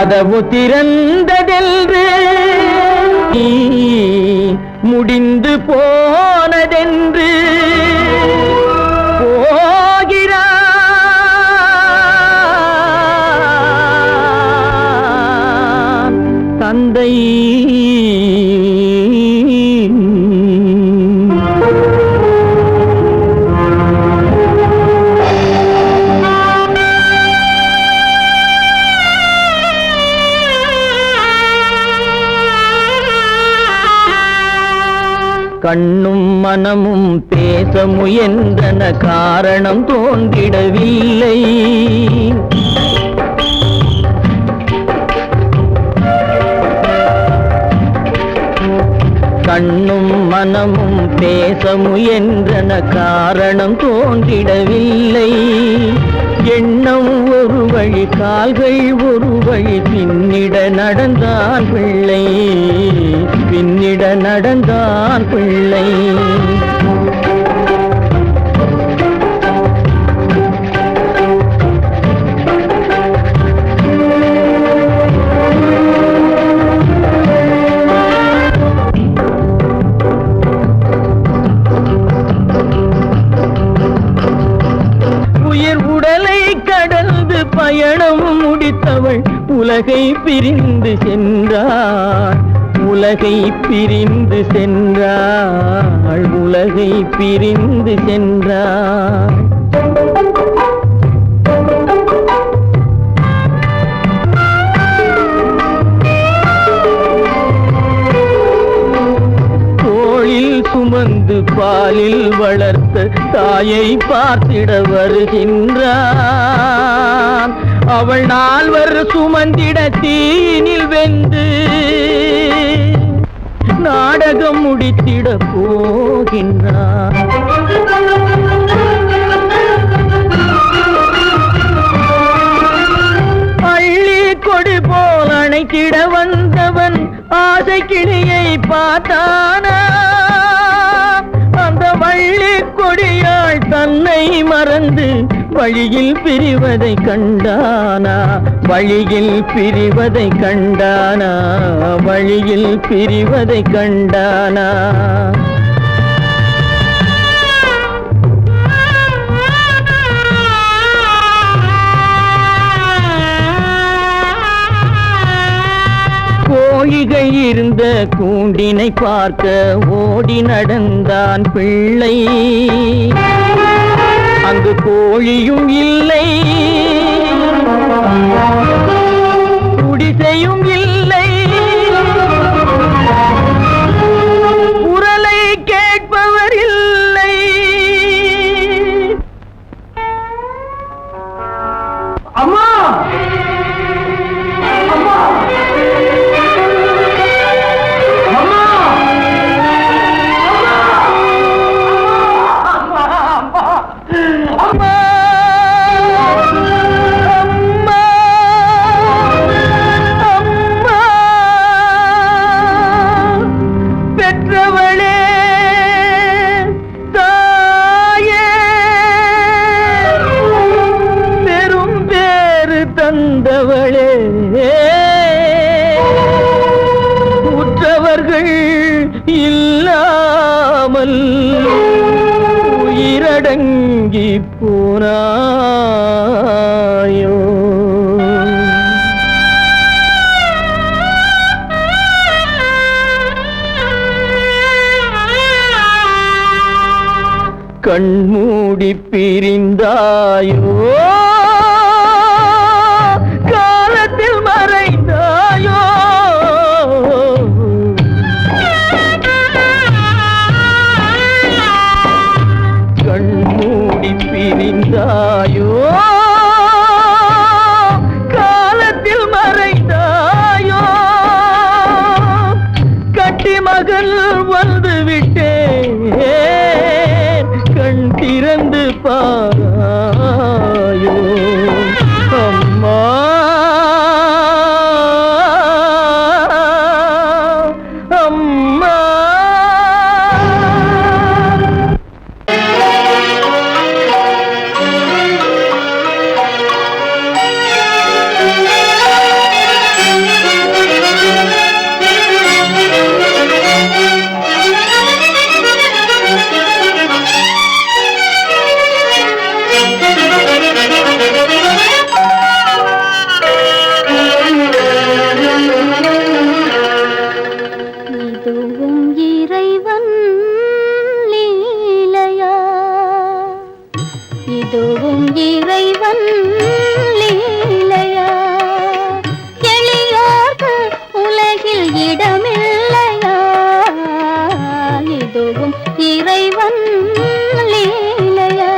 கதவு திறந்ததென்று முடிந்து போனதென்று போகிறான் தந்தை. கண்ணும் மனமும் பேச முயன்றன, காரணம் தோன்றிடவில்லை. கண்ணும் மனமும் பேச முயன்றன, காரணம் தோன்றிடவில்லை. எண்ணம் ஒரு வழி, கால்கள் ஒரு வழி, பின்னிட நடந்தான் பிள்ளை, பின்னிட நடந்தான் பிள்ளை. பயணம் முடித்தவள் உலகை பிரிந்து சென்றாள், உலகை பிரிந்து சென்றாள், உலகை பிரிந்து சென்றாள். தோளில் சுமந்து பாலில் வளர்த்த தாயை பார்த்திட வருகின்றான். அவள் 4 சுமந்திட தீனில் வெந்து நாடகம் முடித்திட போகின்றான். அள்ளி கொடி போல் அணைத்திட வந்தவன் ஆசை கிளியை பார்த்தானா, அந்த வள்ளி கொடியாள் தன்னை மறந்து வழியில் பிரிவதை கண்டானா, வழியில் பிரிவதை கண்டானா, வழியில் பிரிவதை கண்டானா. கோழிகள் இருந்த கூண்டினை பார்க்க ஓடி நடந்தான் பிள்ளை. அங்கு கோழியும் இல்லை, குடிசையும் இல்லை, குரலை கேட்பவர் இல்லை. அம்மா அம்மா தந்தவளே, உற்றவர்கள் இல்லாமல் உயிரடங்கி போனாயோ. கண்மூடி பிரிந்தாயோ, பிரிந்தாயோ, காலத்தில் மறைந்தாயோ. கட்டி மகள் வந்து விட்டேன், கண் திறந்து பாராயோ. அம்மா அம்மா. உலகில் இடமில்லையா இதுவும் இறைவன் லீலையா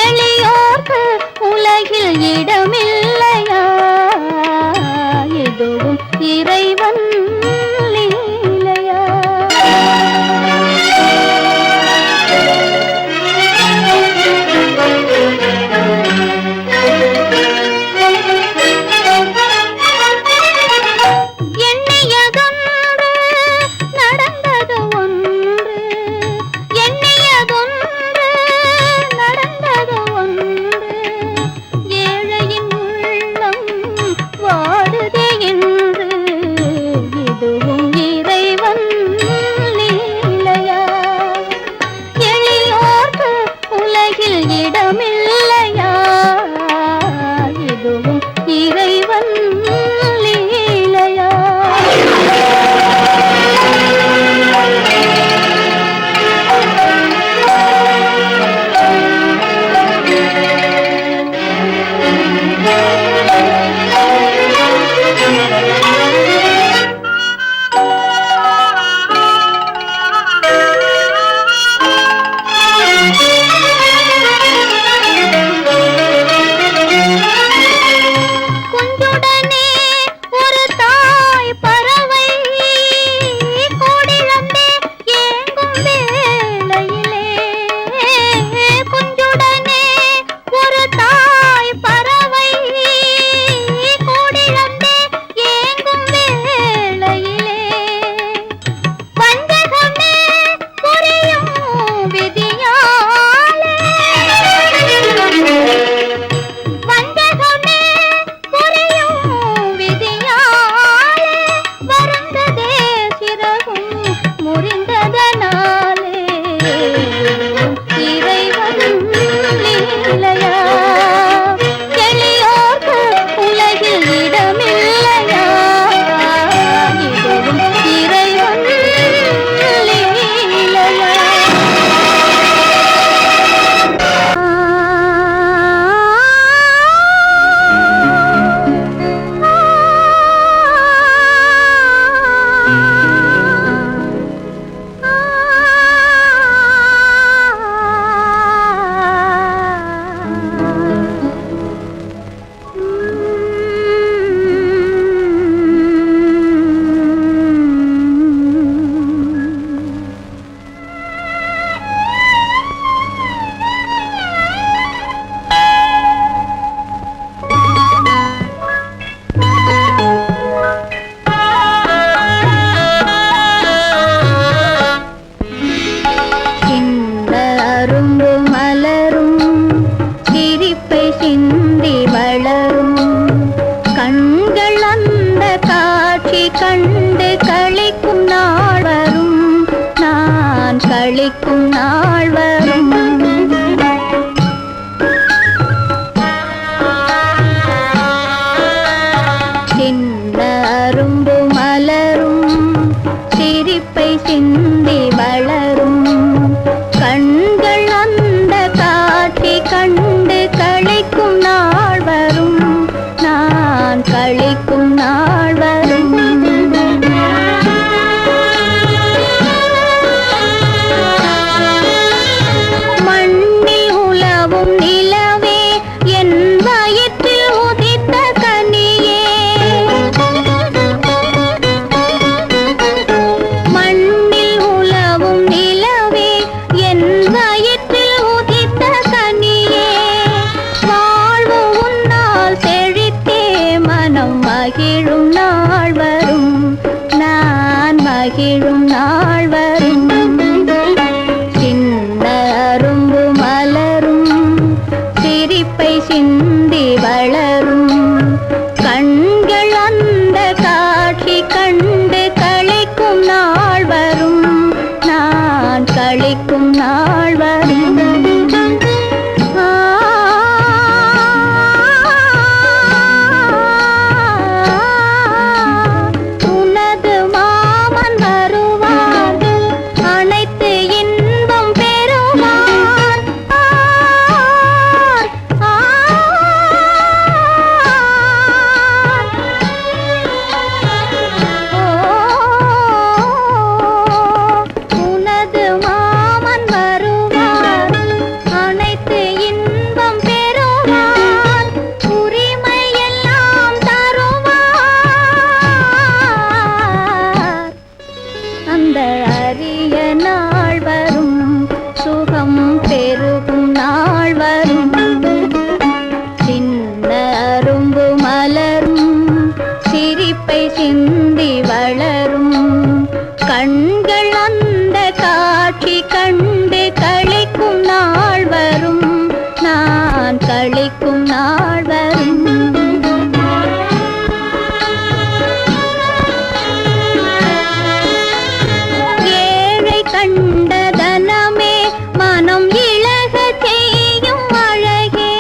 எளியோர்க்கு உலகில் இடமில்லையா இதுவும் இறைவன் லீலையா இடமில்லையா இதுவும் இறைவன் லீலையா களிக்கும் நாள் வரும் சின்ன அரும்பு மலரும் சிரிப்பை சிந்தி வளரும் கண்கள் அந்த காட்சி கண்டு களிக்கும் நாள் வரும் நான் களிக்கும் நாள் வரும் மகிழும் நாள் வரும் நான் மகிழும் நாள் வரும் சின்ன அரும்பு மலரும் சிரிப்பை சிந்தி வளரும் கண்கள் அந்த காட்சி கண்டு களிக்கும் நாள் வரும் நான் களிக்கும் நாள் வரும் உனது மாமன் வருவான் சிந்தி வளரும் கண்கள் அந்த காட்சி கண்டு களிக்கும் நாள் வரும் நான் களிக்கும் நாள் வரும் ஏழை கண்ட தனமே மனம் இழக செய்யும் அழகே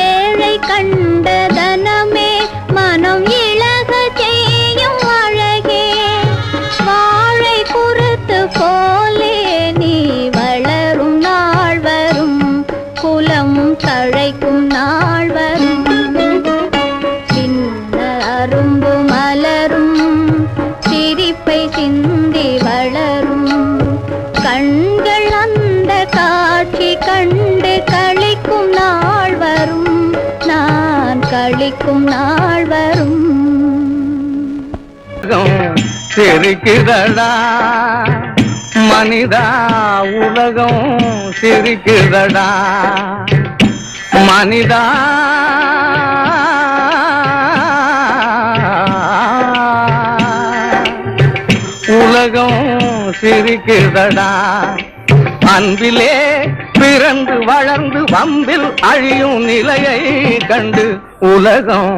ஏழை கண்ட தனமே மனம் இழக செய்யும் அழகே வாழை குறுத்து போலே நீ வளரும் நாள் வரும் குலம் தழைக்கும் நாள் வரும் சின்ன அரும்பு மலரும் சிரிப்பை சிந்தி வளரும் கண்கள் அந்த காட்சி கண்டு களிக்கும் நாள் வரும் நான் களிக்கும் நாள் வரும் சிரிக்குதடா மனிதா உலகம் சிரிக்குதடா மனிதா உலகம் சிரிக்குதடா அன்பிலே பிறந்து வளர்ந்து வம்பில் அழியும் நிலையை கண்டு உலகம்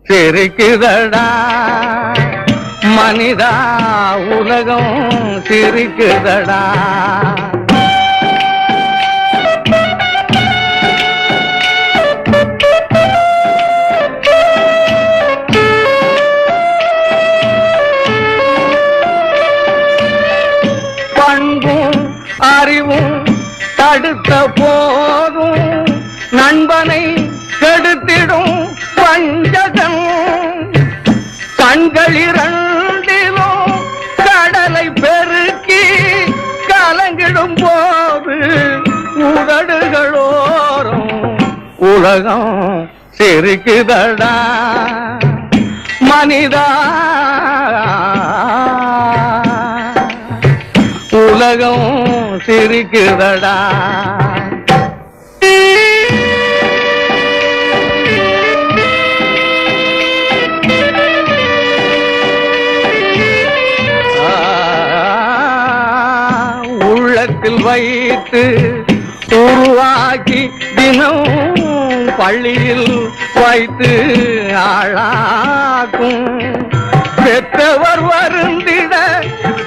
சிரிக்குதடா மனிதா உலகம் சிரிக்குதடா பண்பும் அறிவும் தடுத்த போதும் நண்பனை கெடுத்திடும் பஞ்சகம் கண்களிரண்டிலும் கடலை பெருக்கி கலங்கிடும் போது உதடுகளோரும் உலகம் சிரிக்குதடா மனிதா உலகம் சிரிக்குதடா உள்ளத்தில் வைத்து உருவாக்கி தினம் பள்ளியில் வைத்து ஆளாக்கும் பெற்றவர் வருந்திட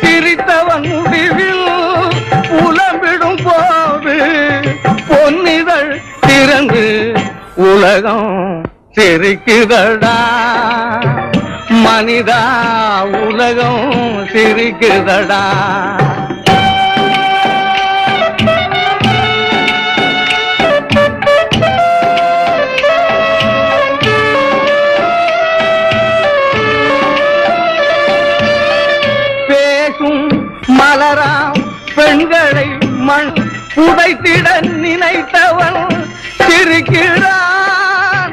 சிரித்தவன் முடிவில் புலம்பிடும் போது பொன்னிதழ் திறந்து உலகம் சிரிக்குதடா மனிதா உலகம் சிரிக்குதடா மலராம் பெண்களை மண் புதைத்திட நினைத்தவன் சிரிக்கிறான்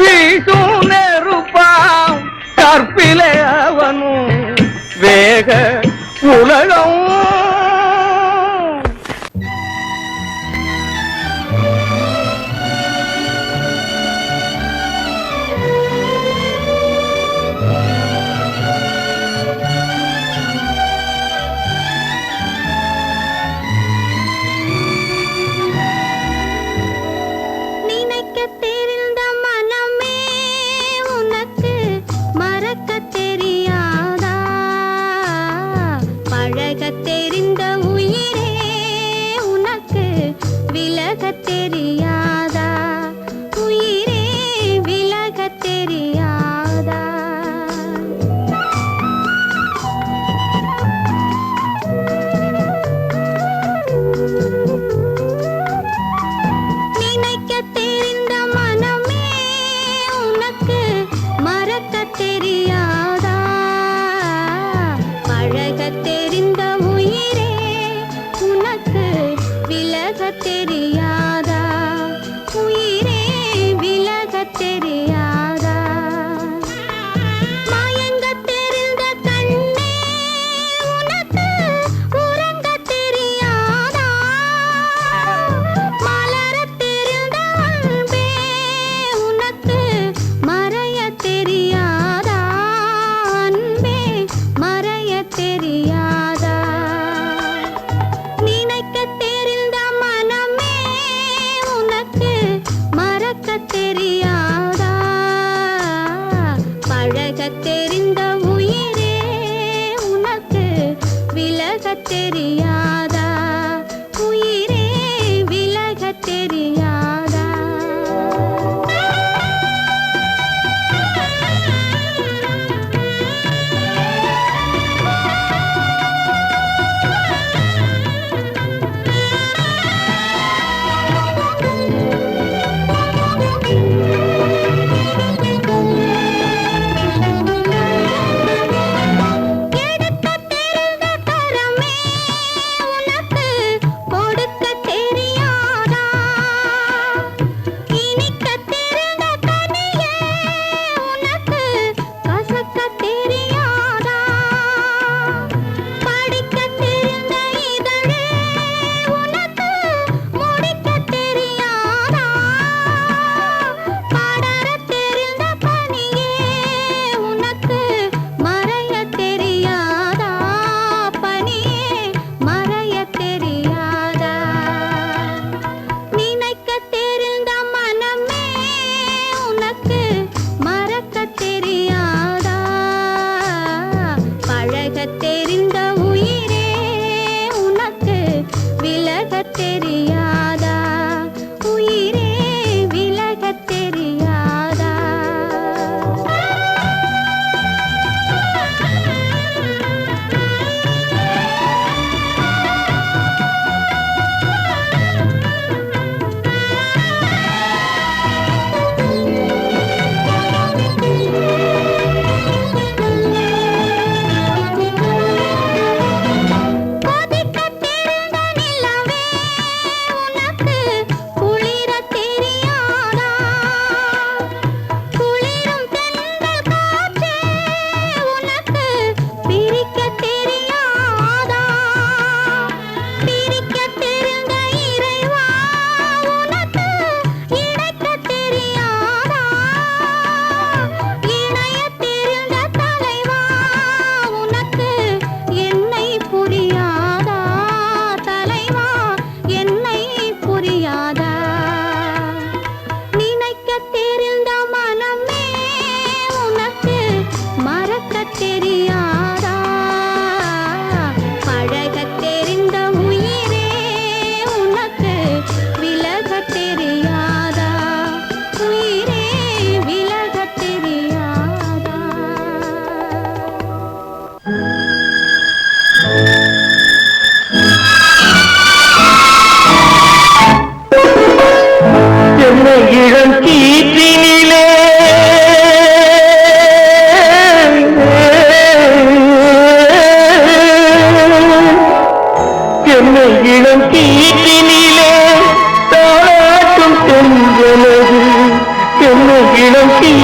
வீசும் நெருப்பாம் கற்பிலே அவனும் வேக உலகம் தெரிந்த உயிரே உனக்கு விலகத் தெரியாதா உயிரே விலகத் தெரியாதா நினைக்கத் தெரிந்த மனமே உனக்கு மறக்கத் தெரியாதா பழகத் தெரிந்த உயிரே உனக்கு விலகத் தெரியாதா உயிரே விலகத் தெரியாதா மயங்கத் தெரிந்த கண்ணே உனக்கு உறங்கத் தெரியாதா மலரத் தெரிந்த அன்பே உனக்கு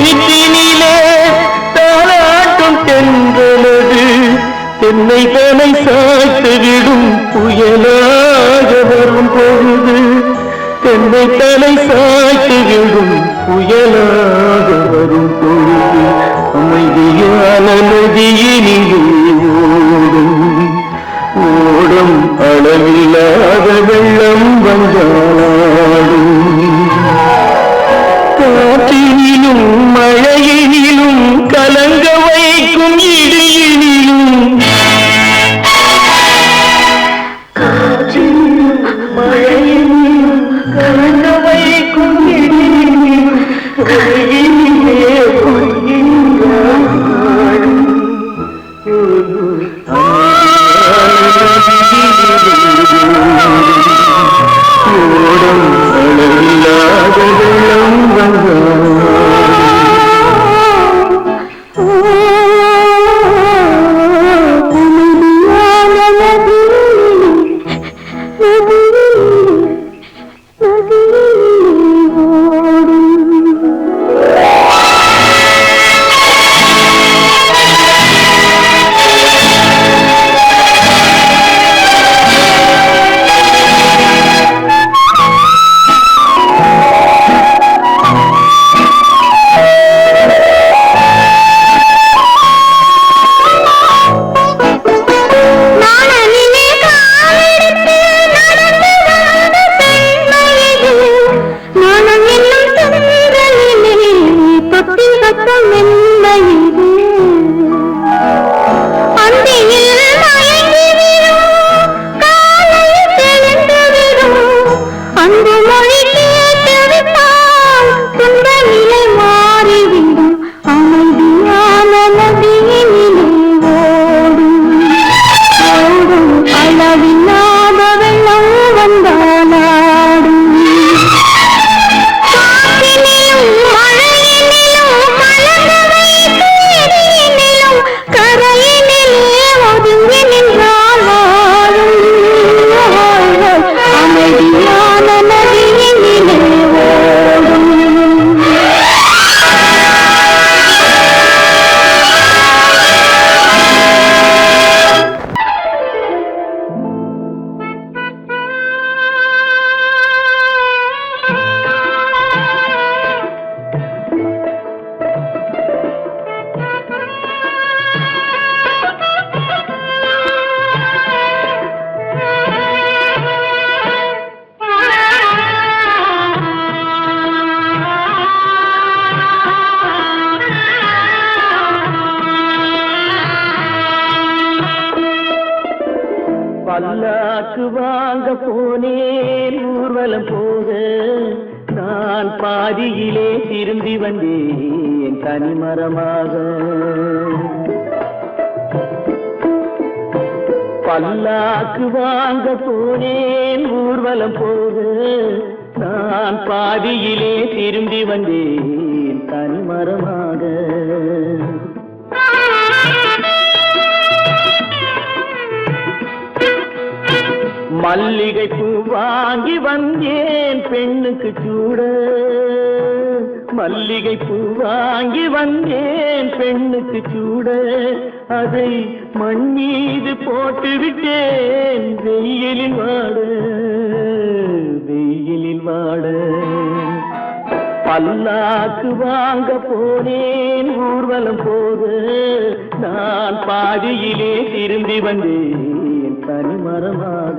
வீட்டினிலே தாலாட்டும் தென்றலது தென்னை தலை சாய்த்து விடும் புயலாக வரும் பொழுது தென்னை தலை சாய்த்து விடும் புயலாக வரும் பொழுது அமைதியான நதியினிலே ஓடும் ஓடும் அளவில்லாத வெள்ளம் வந்தாடும் காற்றினிலும் மழையினிலும் கலங்க வைக்கும் இடியினிலும் காற்றினிலும் மழையினிலும் கலங்க வைக்கும் இடியினிலும் பொய்யினிலே பொய்யினாடும் ஓடும் அளவில்லாத வெள்ளம் பல்லாக்கு வாங்க போனேன் ஊர்வலம் போக நான் பாதியிலே திரும்பி வந்தேன் தனிமரமாக பல்லாக்கு வாங்க போனேன் ஊர்வலம் போக நான் பாதியிலே திரும்பி வந்தேன் தனிமரமாக மல்லிகை பூ வாங்கி வந்தேன் பெண்ணுக்கு சூட மல்லிகை பூ வாங்கி வந்தேன் பெண்ணுக்கு சூட அதை மண் மீது போட்டு விட்டேன் வெயிலில் வாட பல்லாக்கு வாங்க போனேன் ஊர்வலம் போது நான் பாதியிலே திரும்பி வந்தேன் தனிமரமாக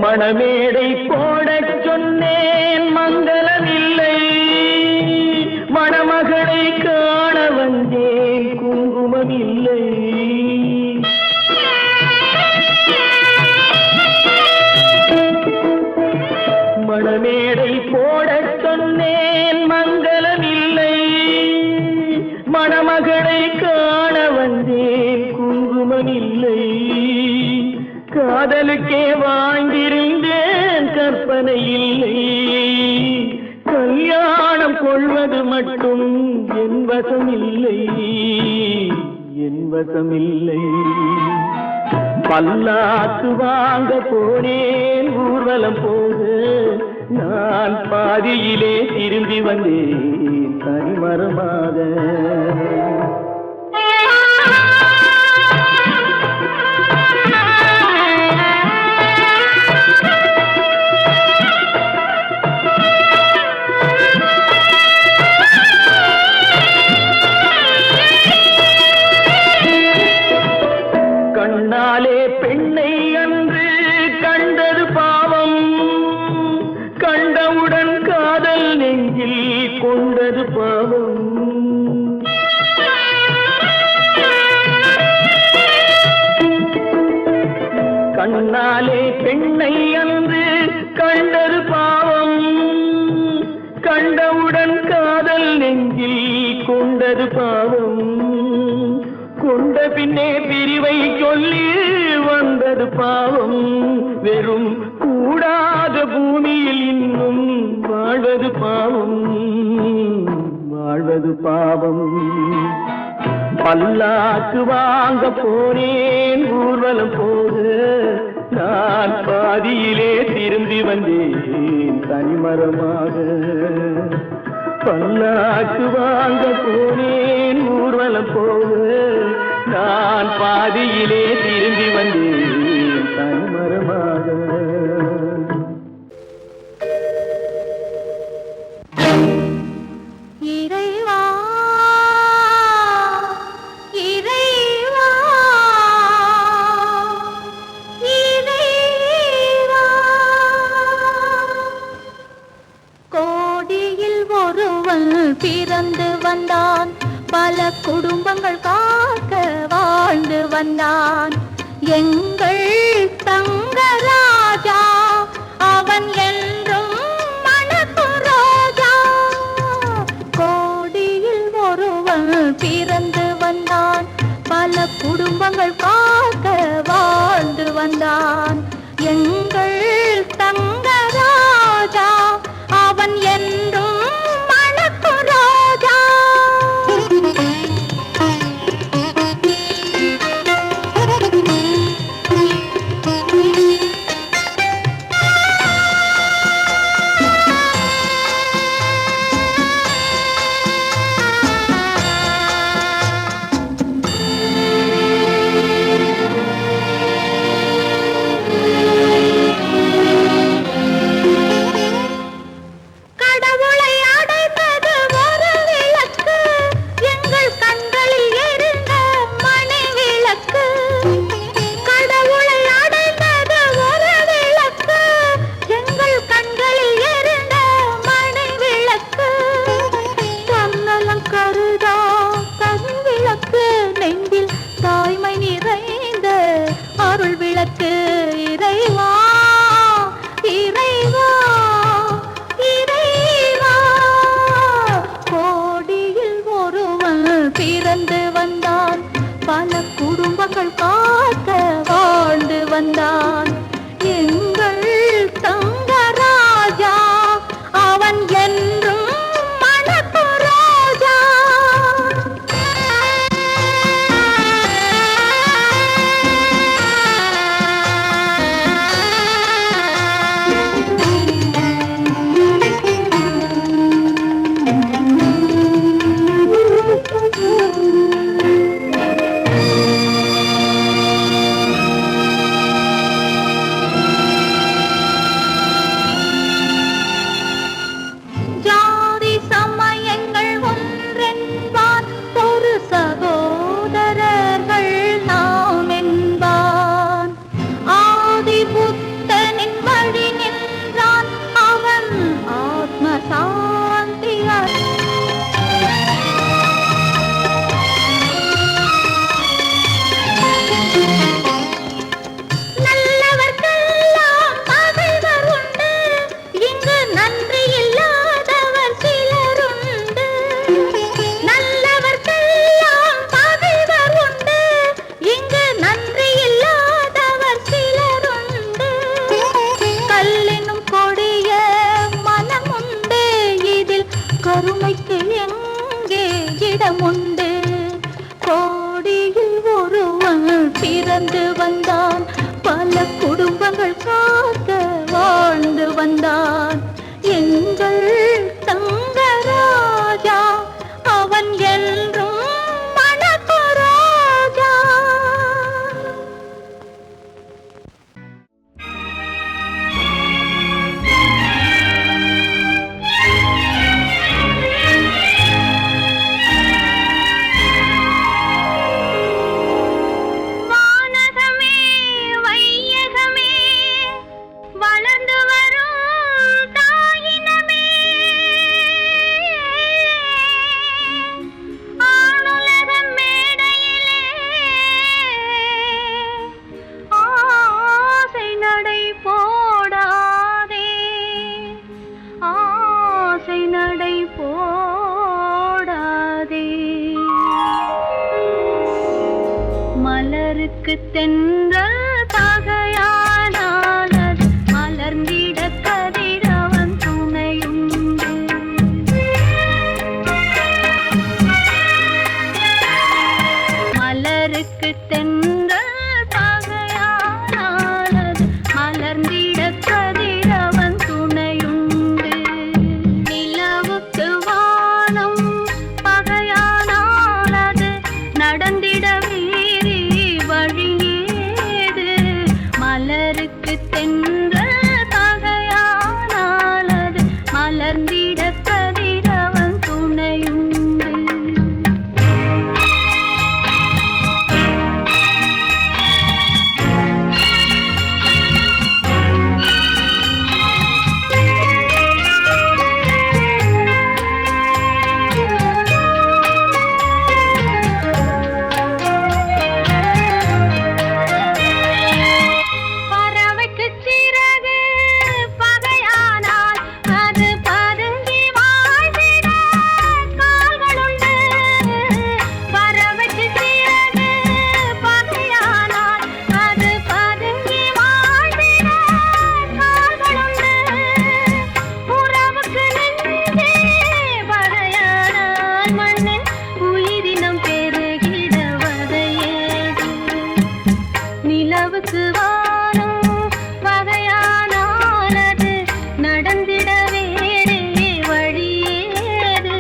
மணமேடை போடச் சொன்னேன் மங்களமில்லை மணமகளை காண வந்தேன் குங்குமமில்லை மணமேடை போடச் சொன்னேன் மங்களமில்லை மணமகளை காண வந்தேன் குங்குமமில்லை காதலுக்கே வாழ்ந்திருந்தேன் கற்பனை இல்லை மட்டும் என் வசமில்லை, என் வசமில்லை. பல்லாக்கு வாங்க போனேன் ஊர்வலம் போக, நான் பாதியிலே திரும்பி வந்தேன் தனிமரமாக. கண்ணாலே பெண்ணை அன்று கண்டது பாவம், கண்டவுடன் காதல் நெஞ்சில் கொண்டது பாவம். கண்ணாலே பெண்ணை அன்று கண்டது பாவம், கண்டவுடன் காதல் நெஞ்சில் கொண்டது பாவம். கொண்ட பின்னே பிரிவை சொல்லி வந்தது பாவம். வெறும் கூடாத பூமியில் இன்னும் வாழ்வது பாவம், வாழ்வது பாவம். பல்லாக்கு வாங்க போனேன் ஊர்வலம் போக, நான் பாதியிலே திரும்பி வந்தேன் தனிமரமாக. பல்லாக்கு வாங்க போனேன் ஊர்வலம் போக, நான் பாதியிலே திரும்பி வந்தேன் தனிமரமாக. இறைவா இறைவா இறைவா, கோடியில் ஒருவன் பிறந்து வந்தான், பல குடும்பங்கள் காக்க வாழ்ந்து வந்தான். எங்கள் தங்கராஜா அவன் என்றும் மணக்கும் ரோஜா. கோடியில் ஒருவன் பிறந்து வந்தான், பல குடும்பங்கள் காக்க வாழ்ந்து வந்தான். எங்கள் தங்கராஜா அவன் என்றும் மணக்கும் ரோஜா. இடமுண்டு. கோடியில் ஒருவன் பிறந்து வந்தான், பல குடும்பங்கள் காக்க வாழ்ந்து வந்தான். எங்கள் தங்கராஜா அவன் என்றும் மணக்கராஜா. வானகமே வையகமே வளர்ந்து வரும் தாயினமே, ஆணுலக மேடையிலே ஆசை நடை போடாதே, ஆசை நடை போடாதே. மலருக்கு தென்றல் பகையானால் அது மலர்ந்திட கதிரவன் துணையுண்டு. மலருக்கு தென்றல் பகையானால் அது மலர்ந்திட கதிரவன் துணையுண்டு. நிலவுக்கு வானம் பகையானால் அது நடந்திட வேறே வழியேது. மலருக்கு தென்றல் பகையானால் அது மலர்ந்திட கதிரவன் துணையுண்டு. பறவைக்கு சிறகு பகையானால் அது பதுங்கி வாழ்ந்திட கால்களுண்டு. பறவைக்கு சிறகு பகையானால் அது பதுங்கி வாழ்ந்திட கால்களுண்டு. உறவுக்கு நெஞ்சே பகையானால் மண்ணில் உயிரினம் பெருகிட வதையேது. நிலவுக்கு வானம் பகையானால் அது நடந்திட வேறே வழியேது.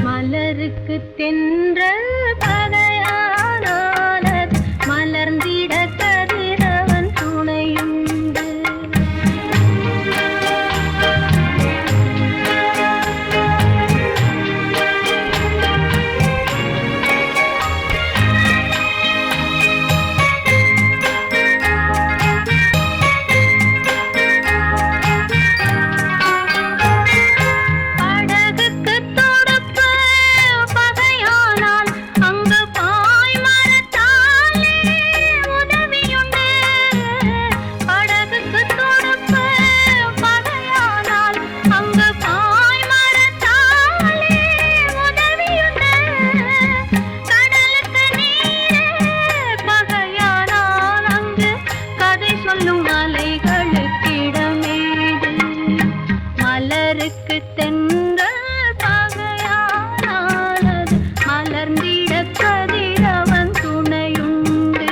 மலருக்கு தென்றல் பகையானால் அது மலர்ந்திட கதிரவன் துணையுண்டு. படகுக்கு துடுப்பு பகையானால் அங்கு பாய்மரத்தாலே உதவியுண்டு. படகுக்கு துடுப்பு பகையானால் அங்கு பாய்மரத்தாலே உதவியுண்டு. கடலுக்கு நீரே பகையானால் அங்கு கதை சொல்லும் அலைகளுக்கிடமேது. மலருக்கு தென்றல் பகையானால் அது மலர்ந்திட கதிரவன் துணையுண்டு.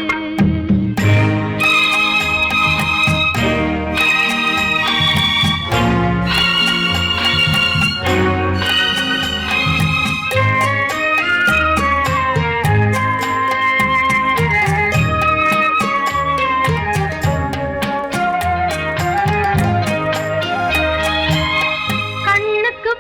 கண்ணுக்கு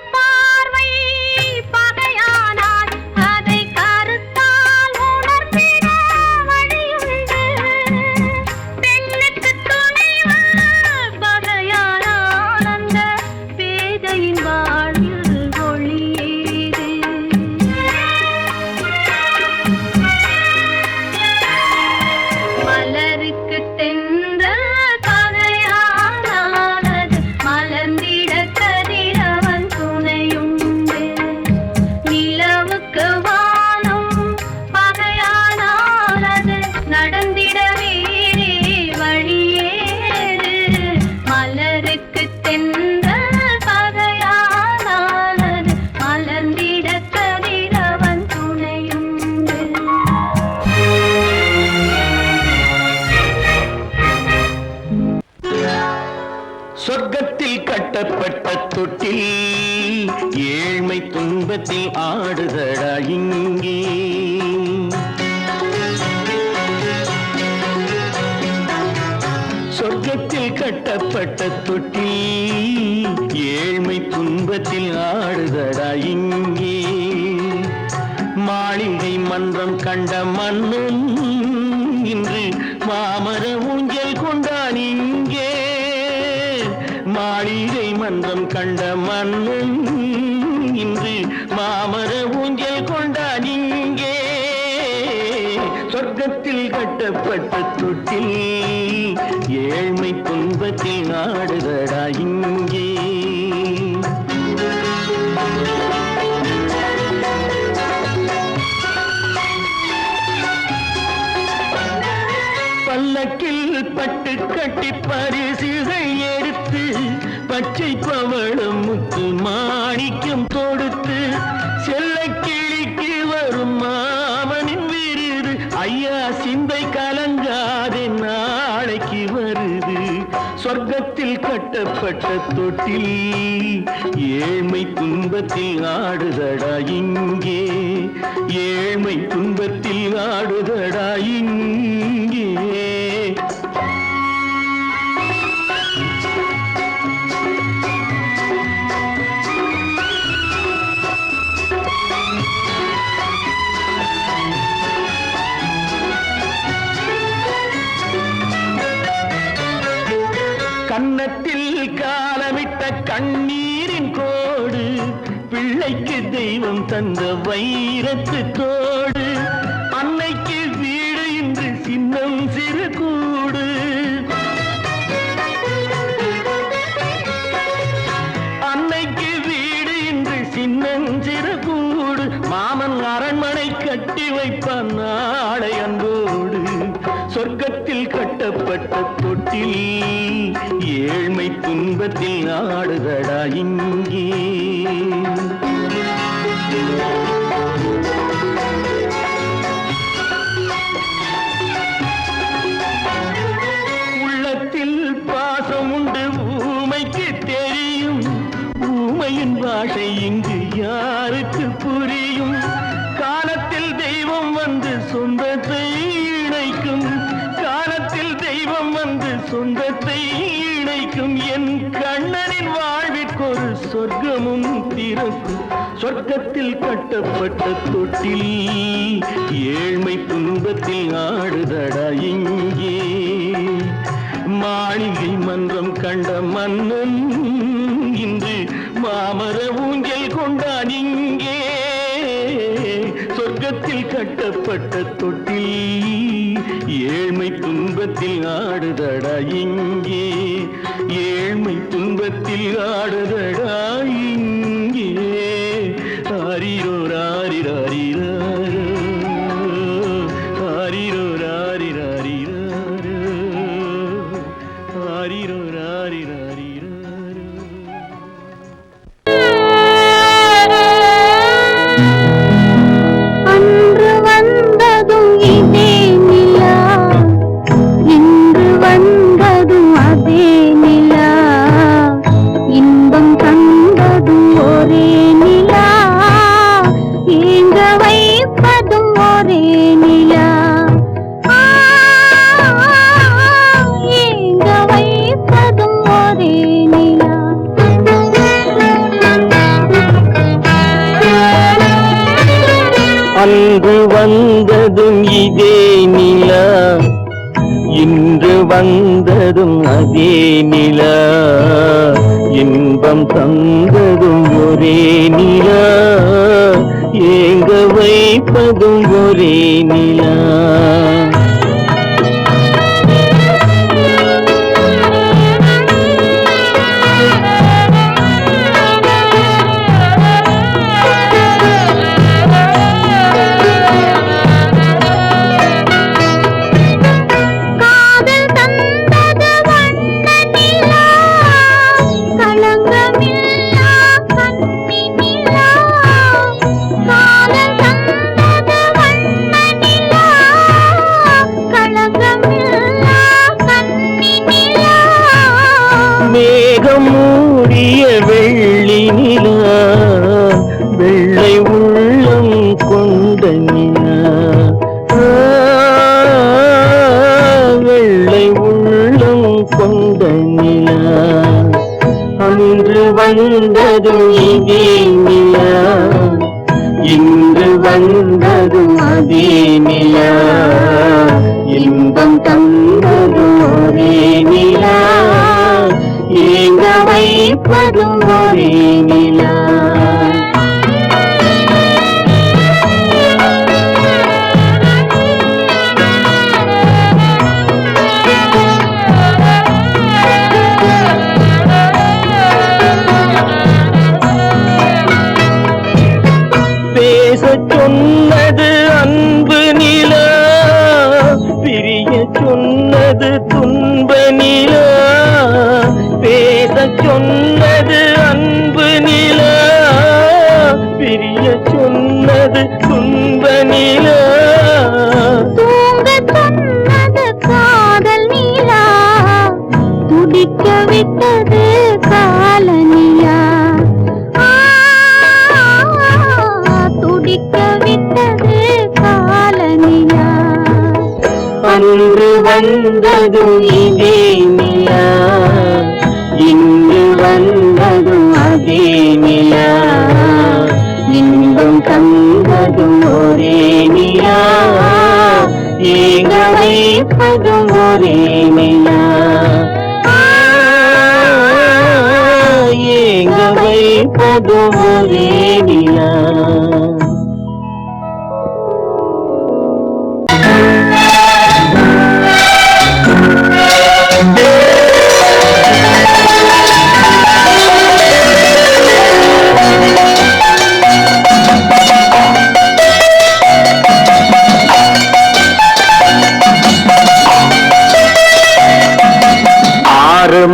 ஏழ்மை துன்பத்தில் ஆடுதடா இங்கே. சொர்க்கத்தில் கட்டப்பட்ட தொட்டில் ஏழ்மை துன்பத்தில் ஆடுதடா இங்கே. மாளிகை மன்றம் கண்ட மன்னன் இன்று மாமர ஊஞ்சல் கொண்டான் இங்கே. மாளிகை மன்றம் கண்ட மன்னன் இன்று மாமர ஊஞ்சல் கொண்டான் இங்கே. சொர்க்கத்தில் கட்டப்பட்ட தொட்டில் ஏழ்மை துன்பத்தில் ஆடுதடா இங்கே. பல்லக்கில் பட்டு கட்டி பரிசுகள் எடுத்து பச்சை பவளம் முத்து மாணிக்கம் தொடுத்து செல்ல கிளிக்கு வரும் மாமனின் விருது. ஐயா சிந்தை கலங்காதே நாளைக்கு வருது. சொர்க்கத்தில் கட்டப்பட்ட தொட்டில் ஏழ்மை துன்பத்தில் ஆடுதடா இங்கே. ஏழ்மை துன்பத்தில் ஆடுதடா இங்கே. கன்னத்தில் காலமிட்ட கண்ணீரின் கோடு பிள்ளைக்கு தெய்வம் தந்த வைரத்து தோடு. அன்னைக்கு வீடு இன்று சின்னம் சிறு கூடு. அன்னைக்கு வீடு இன்று சின்னம் சிறு கூடு. மாமன் அரண்மனை கட்டி வைப்பான் நாளை அன்போடு. சொர்க்கத்தில் கட்டப்பட்ட தொட்டில் ஏழ்மை துன்பத்தில் ஆடுதடா இங்கே. உள்ளத்தில் பாசம் உண்டு ஊமைக்கு தெரியும். ஊமையின் பாஷை இங்கு யாருக்கு புரியும்? காலத்தில் தெய்வம் வந்து சொந்தத்தை இணைக்கும். காலத்தில் தெய்வம் வந்து சொந்தத்தை இணைக்கும். என் கண்ணனின் வாழ்விற்கொரு சொர்க்கமும் திறக்கும். சொர்க்கத்தில் கட்டப்பட்ட தொட்டில் ஏழ்மை துன்பத்தில் ஆடுதடா இங்கே. மாளிகை மன்றம் கண்ட மன்னன் இன்று மாமர ஊஞ்சல் கொண்டான் இங்கே. சொர்க்கத்தில் கட்டப்பட்ட தொட்டில் ஏழ்மை துன்பத்தில் ஆடுதடா இங்கே. ஏழ்மை துன்பத்தில் ஆடுதடா இங்கே. ஆரிரோ ராரிராரிராரோ, ஆரிரோ ராரிராரிராரோ, ஆரிரோ ராரிராரிராரோ. அன்று வந்ததும் இதே நிலா, இன்று வந்ததும் அதே நிலா. இன்பம் தந்ததும் ஒரே நிலா, ஏங்க வைப்பதும் ஒரே நிலா. ஏங்க வைப்பதும் ஒரே நிலா. அன்று வந்ததும் இதே நிலா, இன்று வந்ததும் அதே நிலா. இன்பம் தந்ததும் ஒரே நிலா, ஏங்க வைப்பதும் ஒரே நிலா. வந்ததும் இதே நிலா, இன்று வந்ததும் அதே நிலா, இன்பம் தந்ததும் ஒரே நிலா, ஏங்க வைப்பதும் ஒரே நிலா. சொன்னது அன்பு நிலா, பிரிய சொன்னது துன்ப நிலா, பேச சொன்னது அன்பு நிலா, பிரிய சொன்னது துன்ப நிலா, தூங்க சொன்னது காதல் நிலா, துடிக்க விட்டது கால நிலா, விட்டது கால நிலா. அன்று வந்ததும் இதே நிலா, இன்று வந்ததும் அதே நிலா, இன்பம் தந்ததும் ஒரே நிலா, ஏங்க வைப்பதும் ஒரே நிலா, ஏங்க வைப்பதும் ஒரே நிலா.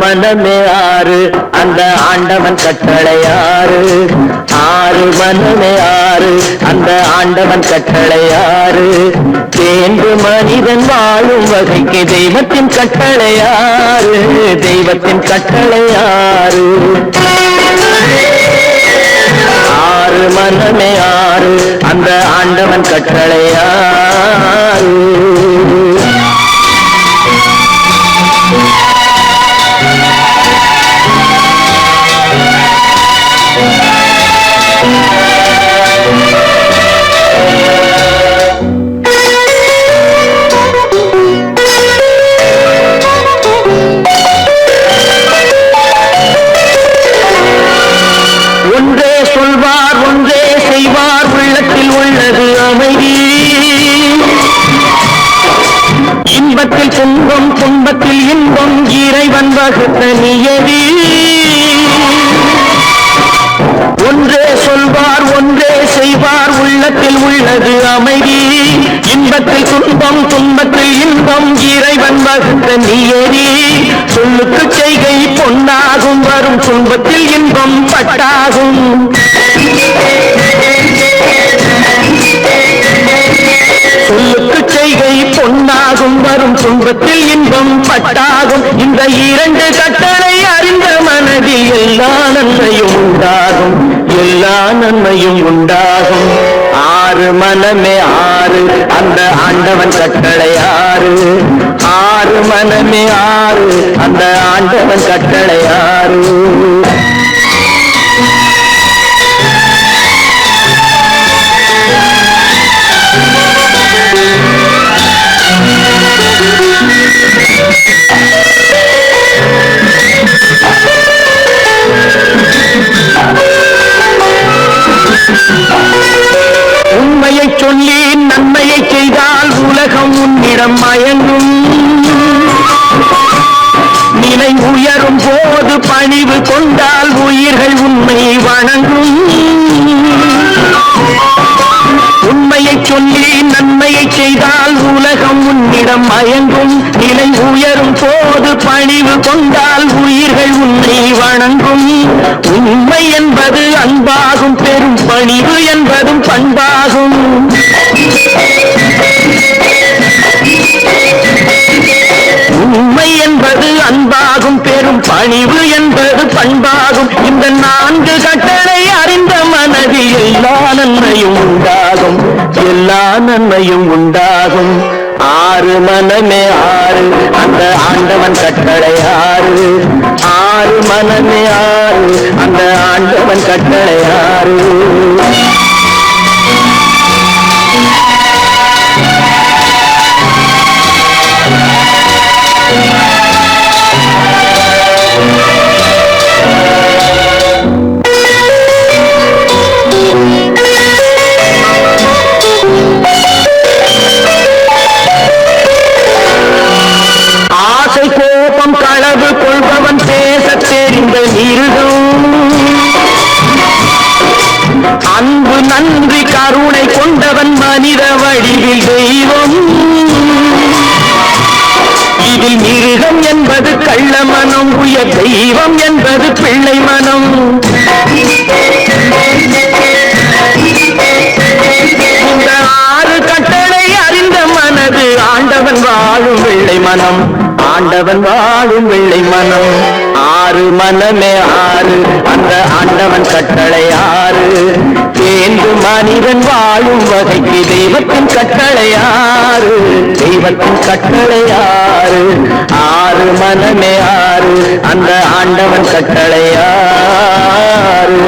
மனமே ஆறு அந்த ஆண்டவன் கட்டளையாறு, ஆறு மனமே ஆறு அந்த ஆண்டவன் கட்டளையாறு, தேர்ந்து மனிதன் வாழும் வகைக்கு தெய்வத்தின் கட்டளையாறு, தெய்வத்தின் கட்டளையாறு. ஆறு மனமே ஆறு அந்த ஆண்டவன் கட்டளையாறு. ஒன்றே சொல்வார் ஒன்றே செய்வார், உள்ளத்தில் உள்ளது அமைதி, இன்பத்தில் துன்பம் துன்பத்தில் இன்பம், இறைவன் வகுத்த நியதி. ஒன்றே சொல்வார் ஒன்றே செய்வார், உள்ளத்தில் உள்ளது அமைதி, இன்பத்தில் துன்பம் துன்பத்தில் இன்பம், இறைவன் வகுத்த நியதி. சொல்லுக்கு செய்கை பொன்னாகும், வரும் துன்பத்தில் இன்பம் பட்டாகும். சொல்லுக்கு செய்கை பொன்னாகும், வரும் துன்பத்தில் இன்பம் பட்டாகும். இந்த இரண்டு கட்டளை அறிந்த மனதில் எல்லா நன்மையும் உண்டாகும், எல்லா நன்மையும் உண்டாகும். ஆறு மனமே ஆறு அந்த ஆண்டவன் கட்டளையாறு, ஆறு மனமே ஆறு அந்த ஆண்டவன் கட்டளையாறு. உண்மையை சொல்லி நன்மையை செய்தால் உலகம் உன்னிடம் மயங்கும், நிலை உயரும் போது பணிவு கொண்டால் உயிர்கள் உண்மை வணங்கும். உண்மையை சொல்லி நன்மையை செய்தால் உலகம் உன்னிடம் மயங்கும், நிலை உயரும் போது பணிவு கொண்டால் உயிர்கள் உன்னை வணங்கும். உண்மை என்பது அன்பாகும், பெரும் பணிவு என்பதும் பண்பாகும். உண்மை என்பது அன்பாகும், பெரும் பணிவு என்பது பண்பாகும். இந்த நான்கு கட்டளை அறிந்த மனதில் எல்லா நன்மையும் உண்டாகும், எல்லா நன்மையும் உண்டாகும். ஆறு மனமே ஆறு அந்த ஆண்டவன் கட்டளை ஆறு. ஆறு மனமே ஆறு அந்த ஆண்டவன் கட்டளை ஆறு. களவு கொள்பவன் பேச தெரிந்த மிருகம். அன்பு நன்றி கருணை கொண்டவன் மனித வடிவில் தெய்வம். இதில் மிருகம் என்பது கள்ள மனம், உயர் தெய்வம் என்பது பிள்ளை மனம். இந்த ஆறு கட்டளை அறிந்த மனது ஆண்டவன் வாழும் வெள்ளை மனம். ஆண்டவன் வாழும் வெள்ளை மனம். ஆறு மனமே ஆறு அந்த ஆண்டவன் கட்டளை ஆறு. தேர்ந்து மனிதன் வாழும் வகைக்கு தெய்வத்தின் கட்டளை ஆறு. தெய்வத்தின் கட்டளை ஆறு. ஆறு மனமே ஆறு அந்த ஆண்டவன் கட்டளை ஆறு.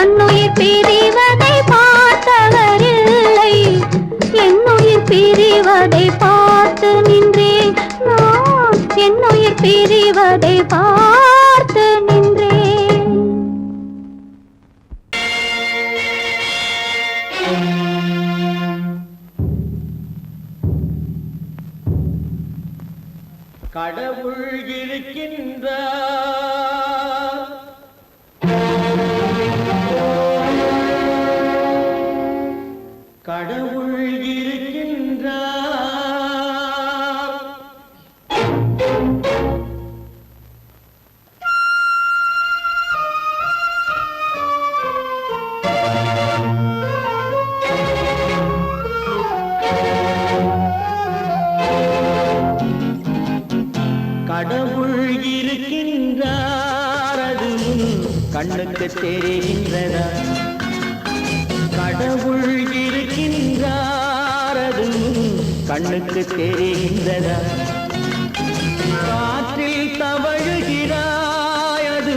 தன்னுயிர் பிரி என்னுயிர் பிரிவதை பார்த்து நின்றேன். கடவுள் இருக்கின்றார், கடவுள் இருக்கின்றார். கடவுள் இருக்கின்றார், அது கண்ணுக்கு தெரிகின்றதா? கடவுள் இருக்கின்றார், அது கண்ணுக்கு தெரிகின்றதா? காற்றில் தவழுகிறாய், அது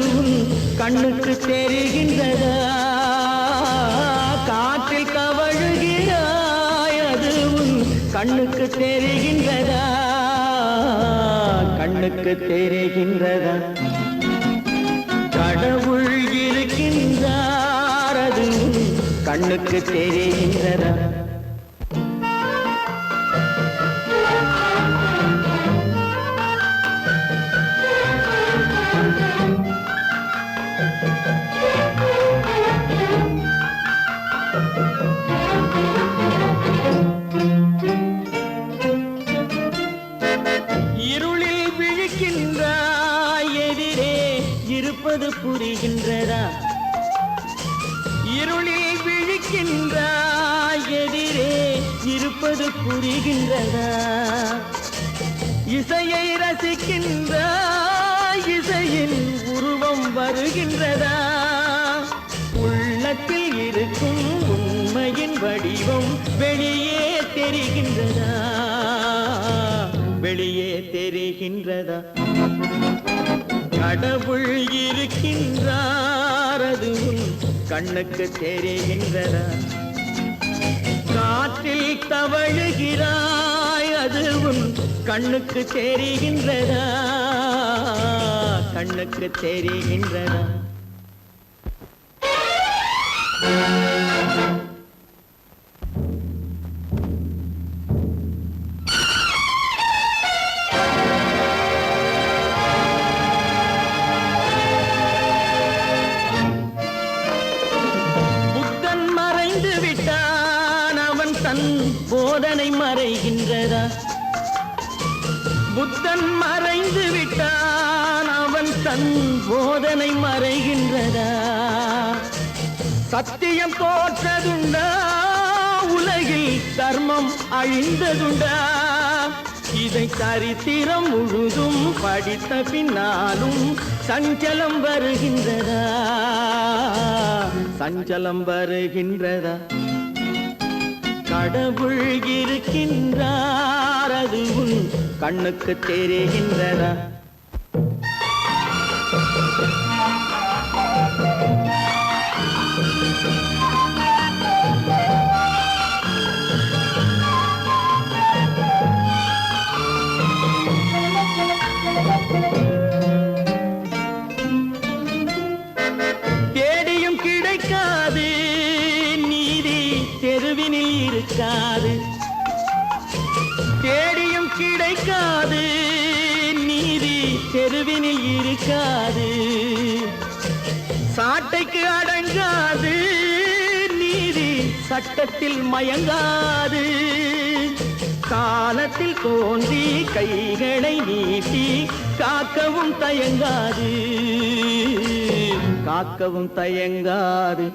கண்ணுக்கு தெரிகின்றதா? காற்றில் தவழுகிறாய், அது கண்ணுக்கு தெரிகின்றதா? கண்ணுக்கு தெரிகின்றதா? கடவுள் இருக்கின்றார், அது கண்ணுக்கு தெரிகின்றதா? இருளில் விழிக்கின்றாய், எதிரே இருப்பது புரிகின்றதா? இருளில் விழிக்கின்றாய், எதிரே இருப்பது புரிகின்றதா? இசையை ரசிக்கின்றாய், இசையின் உருவம் வருகின்றதா? உள்ளத்தில் இருக்கும் உண்மையின் வடிவம் வெளியே தெரிகின்றதா? வெளியே தெரிகின்றதா? கடவுள் இருக்கின்றார், அது கண்ணுக்கு தெரிகின்றதா? காற்றில் தவழுகிறாய், அது கண்ணுக்கு தெரிகின்றதா? கண்ணுக்கு தெரிகின்றதா? புத்தன் மறைந்து விட்டான், அவன் தன் போதனை மறைகின்றதா? புத்தன் மறைந்து விட்டான், அவன் தன் போதனை மறைகின்றதா? சத்தியம் தோற்றதுண்டா? உலகில் தர்மம் அழிந்ததுண்டா? இதை சரித்திரம் முழுதும் படித்த பின்னாலும் சஞ்சலம் வருகின்றதா? சஞ்சலம் வருகின்றதா? கடவுள் இருக்கின்றார், அது கண்ணுக்கு தெரிகின்றதா? தேடியும் கிடைக்காது நீதி, தெருவினில் இருக்காது. தேடியும் கிடைக்காது நீதி, தெருவினில் இருக்காது. சாட்டைக்கு அடங்காது நீதி, சட்டத்தில் மயங்காது. காலத்தில் தோன்றி கைகளை நீட்டி காக்கவும் தயங்காது, காக்கவும் தயங்காது.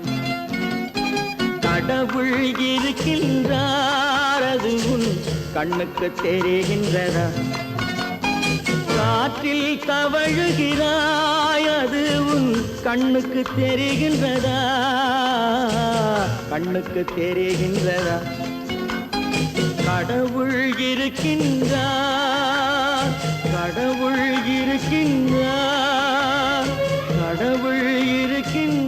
கடவுள் இருக்கின்றார், அது கண்ணுக்கு தெரிகின்றதா? காற்றில் தவழுகிறாய், அது கண்ணுக்கு தெரிகின்றதா? கண்ணுக்கு தெரிகின்றதா? கடவுள் இருக்கின்றார், கடவுள் இருக்கின்றார், கடவுள் இருக்கின்றார்.